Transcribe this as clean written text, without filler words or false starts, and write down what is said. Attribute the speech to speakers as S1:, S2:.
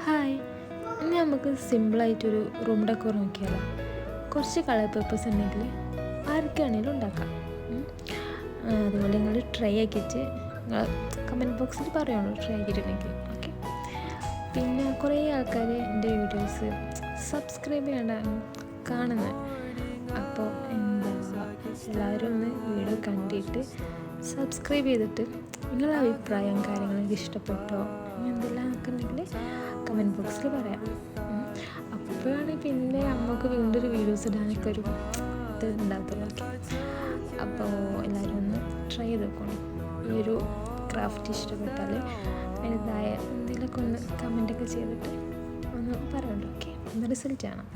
S1: Hi, ഇനി നമുക്ക് സിമ്പിളായിട്ടൊരു room decor നോക്കിയാലോ. കുറച്ച് കളർ പേപ്പേഴ്സ് ഉണ്ടെങ്കിൽ ആർക്കാണെങ്കിലും ഉണ്ടാക്കാം. അതുപോലെ നിങ്ങൾ ട്രൈ ആക്കിയിട്ട് നിങ്ങൾ കമൻറ്റ് ബോക്സിൽ പറയുള്ളൂ ട്രൈ ആക്കിയിട്ടുണ്ടെങ്കിൽ. ഓക്കെ. പിന്നെ കുറേ ആൾക്കാർ എൻ്റെ വീഡിയോസ് സബ്സ്ക്രൈബ് ചെയ്യേണ്ട കാണുന്നത്. അപ്പോൾ എല്ലാവരും ഒന്ന് വീഡിയോ കണ്ടിട്ട് സബ്സ്ക്രൈബ് ചെയ്തിട്ട് നിങ്ങളുടെ അഭിപ്രായം കാര്യങ്ങളൊക്കെ ഇഷ്ടപ്പെട്ടോ എന്തെല്ലാം നോക്കുന്നുണ്ടെങ്കിൽ കമൻറ്റ് ബോക്സിൽ പറയാം. അപ്പോഴാണ് പിന്നെ നമുക്ക് വീണ്ടും ഒരു വീഡിയോസ് ഇടാനൊക്കെ ഒരു ഇത് ഉണ്ടാകത്തുള്ളൂ. അപ്പോൾ എല്ലാവരും ഒന്ന് ട്രൈ ചെയ്ത് നോക്കണം. ഈ ഒരു ക്രാഫ്റ്റ് ഇഷ്ടപ്പെട്ടാൽ അതിൻ്റെതായ എന്തെങ്കിലുമൊക്കെ ഒന്ന് കമൻറ്റൊക്കെ ചെയ്തിട്ട് ഒന്ന് പറയുള്ളൂ. ഓക്കെ, ഒന്ന് റിസൾട്ട് ചെയ്യണം.